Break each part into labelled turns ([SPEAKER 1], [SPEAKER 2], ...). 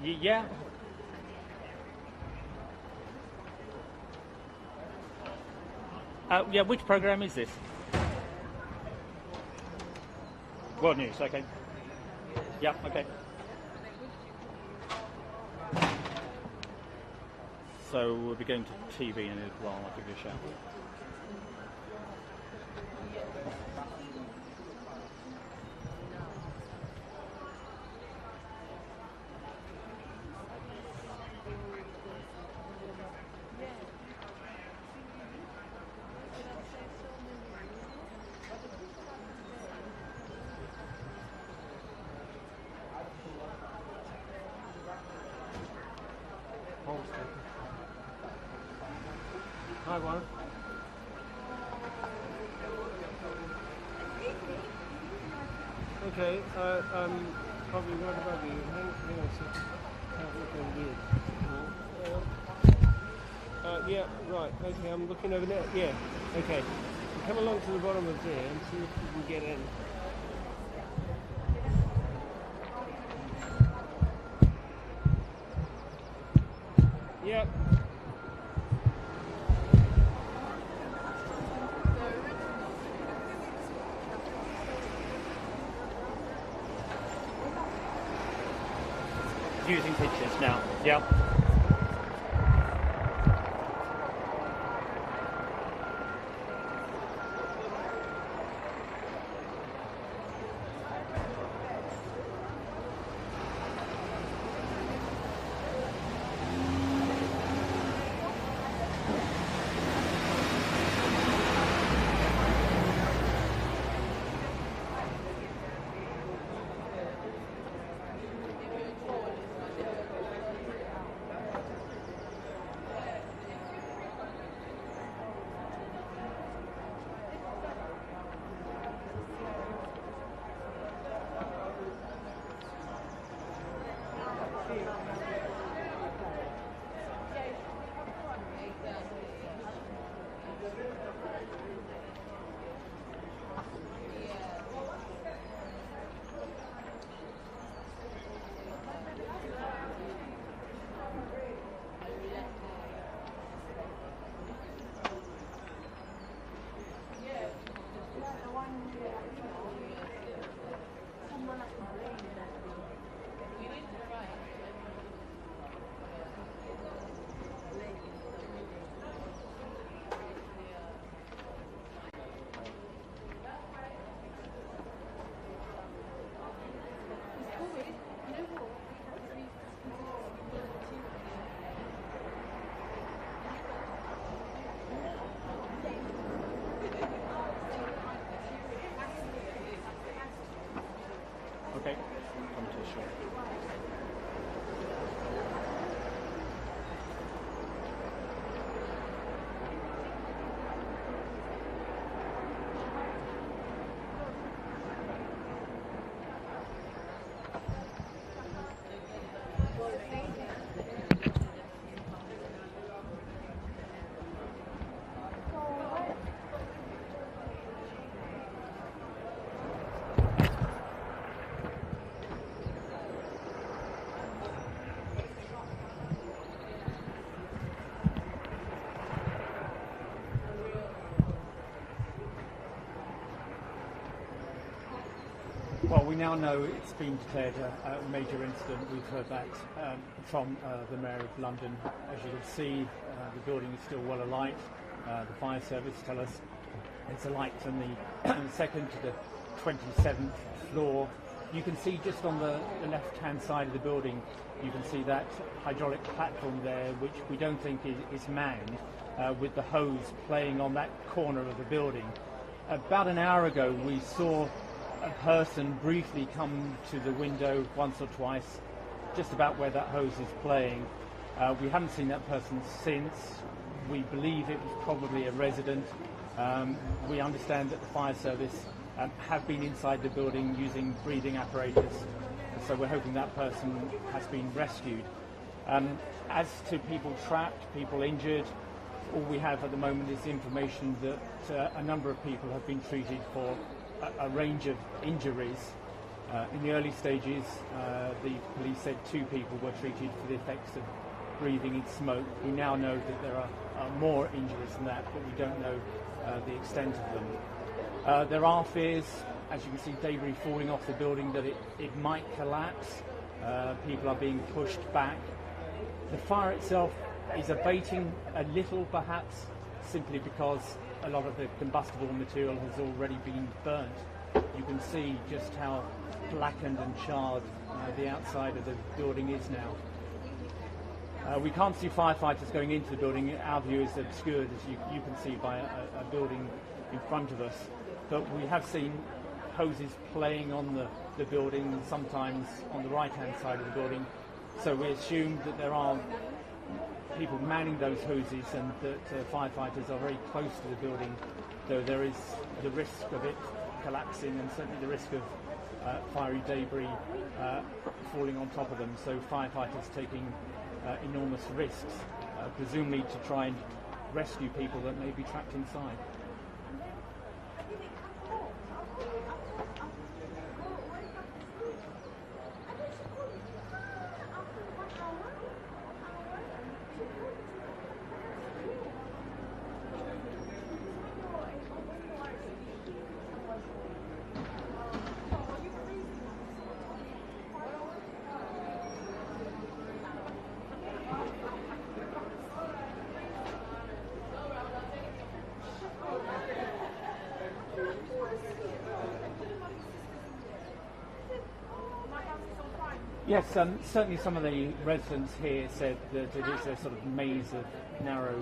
[SPEAKER 1] Yeah. Yeah, which program is this? World News, okay. Yeah, okay. So we'll be going to TV in a little while. I'll give you a shout.
[SPEAKER 2] Hi, Warren. Okay, probably right above you. Hang on a second. Can't look over here. Yeah, right. Okay, I'm looking over there. Yeah, okay. Come along to the bottom of there and see if you can get in. Yep.
[SPEAKER 1] Using pictures now. Yeah. Okay. Come to a short. Well, we now know it's been declared a major incident. We've heard that from the Mayor of London. As you can see, the building is still well alight. The fire service tell us it's alight from the second to the 27th floor. You can see just on the left-hand side of the building, you can see that hydraulic platform there, which we don't think is manned, with the hose playing on that corner of the building. About an hour ago, we saw a person briefly come to the window once or twice, just about where that hose is playing. We haven't seen that person since. We believe it was probably a resident. We understand that the fire service have been inside the building using breathing apparatus, so we're hoping that person has been rescued. As to people trapped, people injured, all we have at the moment is information that a number of people have been treated for a range of injuries. In the early stages, the police said 2 people were treated for the effects of breathing in smoke. We now know that there are more injuries than that, but we don't know the extent of them. There are fears, as you can see, debris falling off the building, that it might collapse. People are being pushed back. The fire itself is abating a little, perhaps, simply because a lot of the combustible material has already been burnt. You can see just how blackened and charred the outside of the building is now. We can't see firefighters going into the building. Our view is obscured, as you can see, by a building in front of us. But we have seen hoses playing on the building, sometimes on the right-hand side of the building. So we assume that there are people manning those hoses and that firefighters are very close to the building, though there is the risk of it collapsing and certainly the risk of fiery debris falling on top of them. So firefighters taking enormous risks, presumably to try and rescue people that may be trapped inside. Yes, certainly some of the residents here said that it is a sort of maze of narrow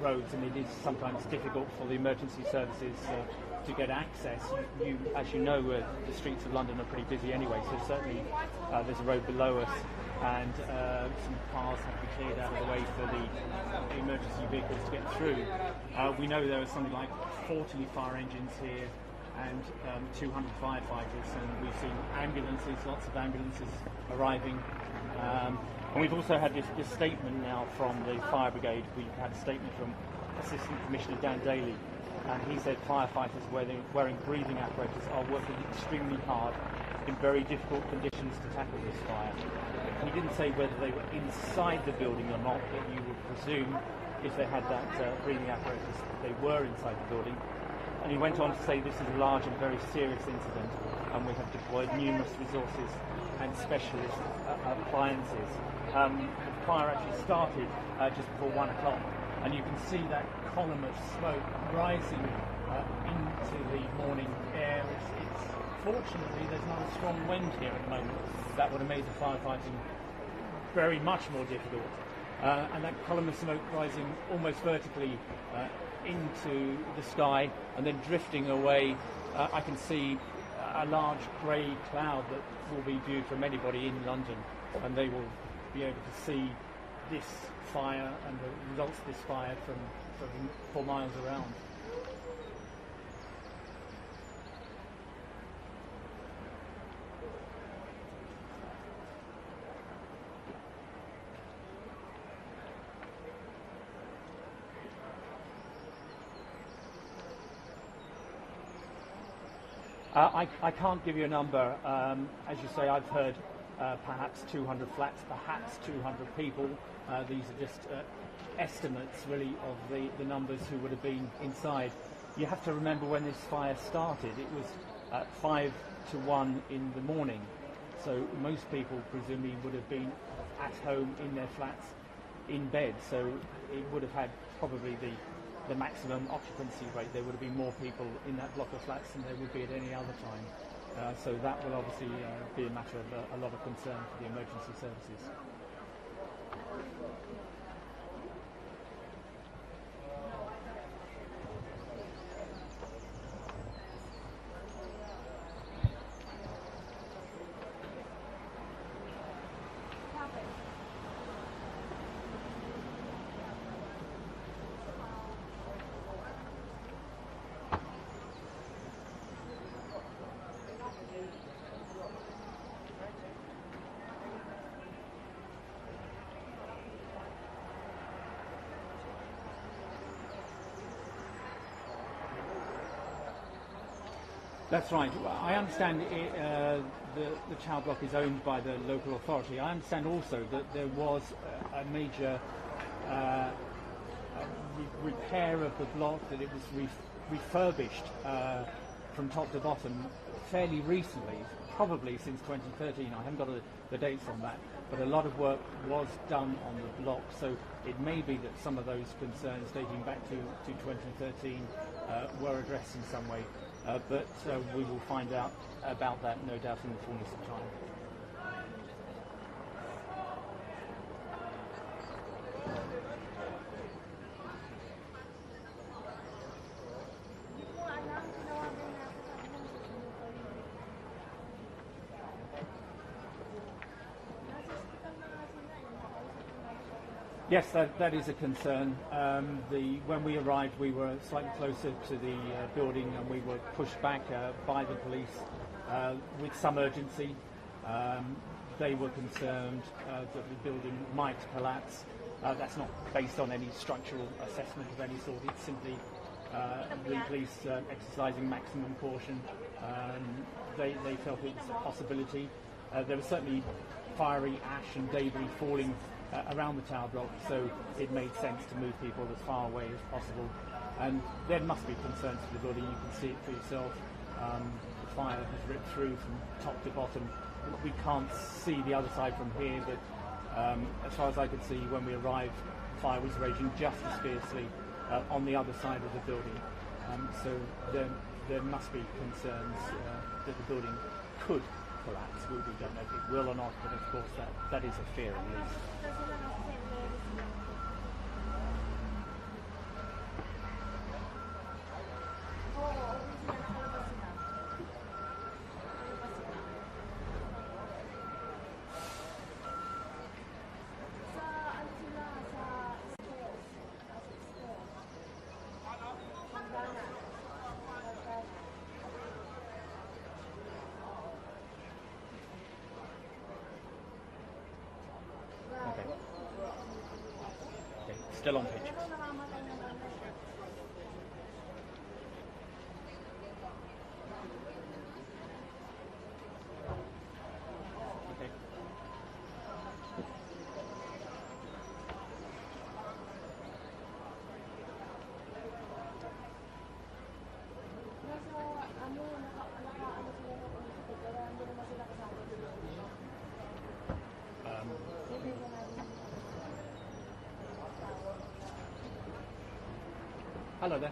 [SPEAKER 1] roads, and it is sometimes difficult for the emergency services to get access. As you know, the streets of London are pretty busy anyway, so certainly there's a road below us, and some cars have to be cleared out of the way for the emergency vehicles to get through. We know there are something like 40 fire engines here and 200 firefighters, and we've seen ambulances, lots of ambulances arriving. And we've also had this statement now from the fire brigade. We've had a statement from Assistant Commissioner Dan Daly, and he said firefighters wearing breathing apparatus are working extremely hard in very difficult conditions to tackle this fire. He didn't say whether they were inside the building or not, but you would presume if they had that breathing apparatus they were inside the building. And he went on to say this is a large and very serious incident, and we have deployed numerous resources and specialist appliances. The fire actually started just before 1 o'clock, and you can see that column of smoke rising into the morning air. Fortunately, there's not a strong wind here at the moment. That would have made the firefighting very much more difficult. And that column of smoke rising almost vertically into the sky and then drifting away. I can see a large grey cloud that will be viewed from anybody in London, and they will be able to see this fire and the results of this fire for miles around. I can't give you a number. As you say, I've heard perhaps 200 flats, perhaps 200 people. These are just estimates, really, of the numbers who would have been inside. You have to remember when this fire started, it was at 5 to 1 in the morning. So most people presumably would have been at home in their flats, in bed. So it would have had probably the maximum occupancy rate. There would have been more people in that block of flats than there would be at any other time. So that will obviously be a matter of a lot of concern for the emergency services. That's right. I understand the tower block is owned by the local authority, I understand also that there was a major repair of the block, that it was refurbished from top to bottom fairly recently, probably since 2013. I haven't got the dates on that, but a lot of work was done on the block, so it may be that some of those concerns dating back to 2013 were addressed in some way, but we will find out about that, no doubt, in the fullness of time. Yes, that is a concern. When we arrived, we were slightly closer to the building, and we were pushed back by the police with some urgency. They were concerned that the building might collapse. That's not based on any structural assessment of any sort. It's simply the police exercising maximum caution. They felt it was a possibility. There was certainly fiery ash and debris falling around the tower block, so it made sense to move people as far away as possible. And there must be concerns for the building. You can see it for yourself. The fire has ripped through from top to bottom. We can't see the other side from here, but as far as I could see when we arrived, the fire was raging just as fiercely on the other side of the building. So there must be concerns that the building could collapse. We don't know if it will or not, but of course that is a fear at least. Still on pitch. Okay. Hello there.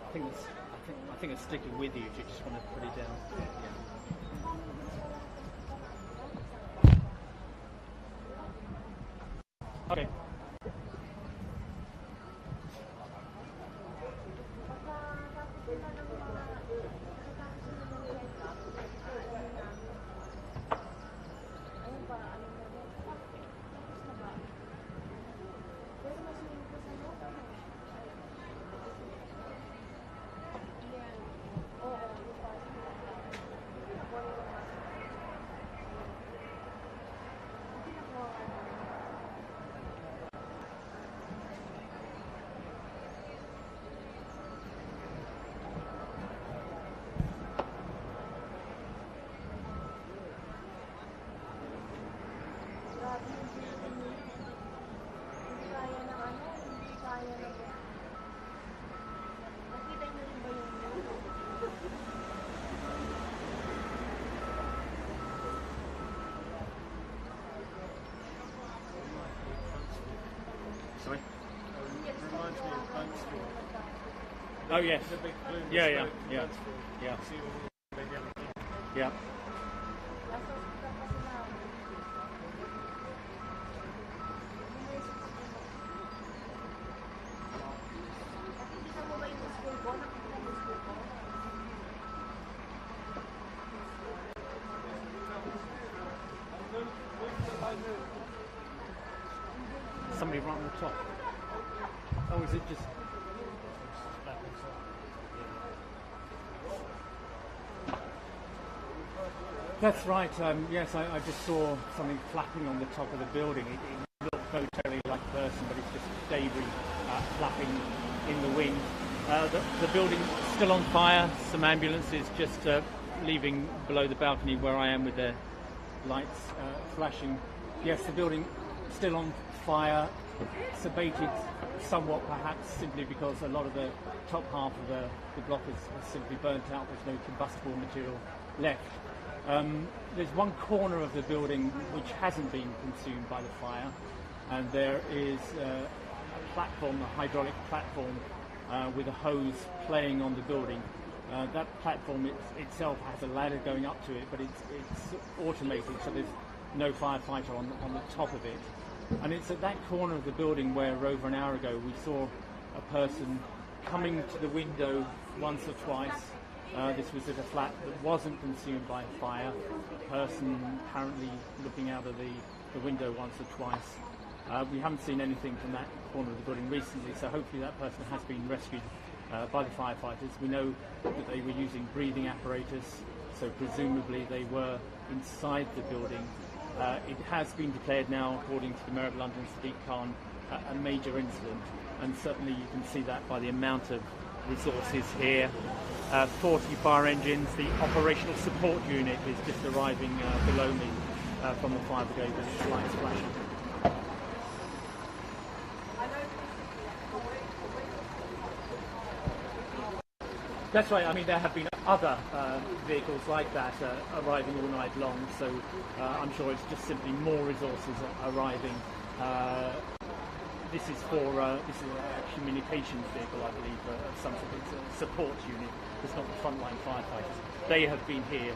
[SPEAKER 1] I think it's sticking with you if you just want to put it down. Yeah. Okay. Sorry?
[SPEAKER 2] Reminds me of Banksville.
[SPEAKER 1] Oh yes.
[SPEAKER 2] The big balloon.
[SPEAKER 1] Yeah.
[SPEAKER 2] See all the big everything.
[SPEAKER 1] Yeah. Somebody right on the top. Oh, is it just... That's right. Yes, I just saw something flapping on the top of the building. It looked momentarily like a person, but it's just debris flapping in the wind. The building still on fire. Some ambulances just leaving below the balcony where I am with their lights flashing. Yes, the building still on fire, abated somewhat perhaps simply because a lot of the top half of the block is simply burnt out. There's no combustible material left. There's one corner of the building which hasn't been consumed by the fire, and there is a platform, a hydraulic platform with a hose playing on the building. That platform itself has a ladder going up to it, but it's automated, so there's no firefighter on the top of it. And it's at that corner of the building where over an hour ago we saw a person coming to the window once or twice. This was at a flat that wasn't consumed by a fire. A person apparently looking out of the window once or twice. We haven't seen anything from that corner of the building recently, so hopefully that person has been rescued by the firefighters. We know that they were using breathing apparatus, so presumably they were inside the building. It has been declared now, according to the Mayor of London, Sadiq Khan, a major incident, and certainly you can see that by the amount of resources here. 40 fire engines. The operational support unit is just arriving below me from the fire brigade with its lights flashing. That's right. I mean, there have been other vehicles like that arriving all night long, so I'm sure it's just simply more resources arriving. This is a communications vehicle, I believe, of some sort. It's a support unit. It's not the frontline firefighters. They have been here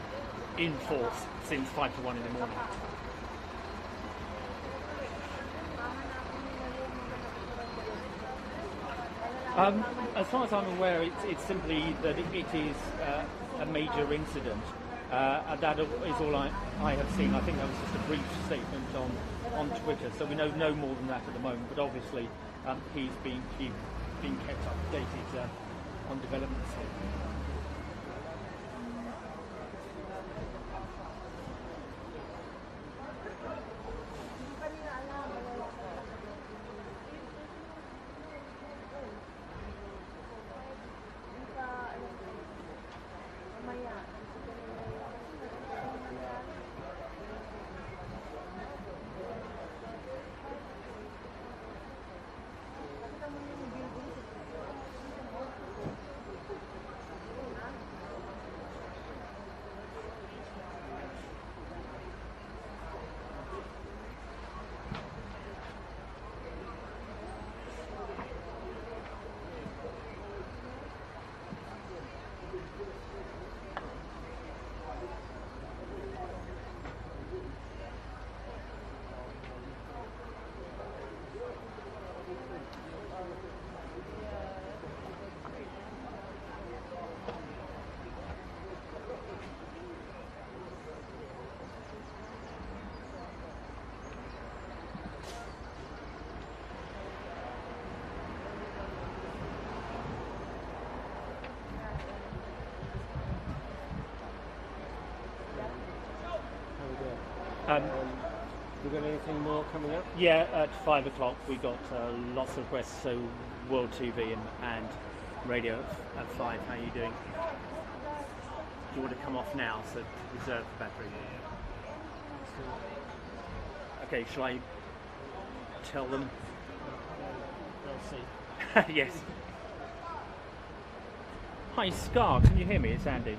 [SPEAKER 1] in force since 5 to 1 in the morning. As far as I'm aware, it's simply that it is a major incident. That is all I have seen. I think that was just a brief statement on Twitter, so we know no more than that at the moment. But obviously, he's being kept updated on developments here.
[SPEAKER 2] We got anything more coming up?
[SPEAKER 1] Yeah, at 5 o'clock we got lots of requests, so World TV and radio at 5. How are you doing? Do you want to come off now, so reserve the battery? Okay, shall I tell them?
[SPEAKER 2] They'll see.
[SPEAKER 1] Yes. Hi Scar, can you hear me? It's Andy.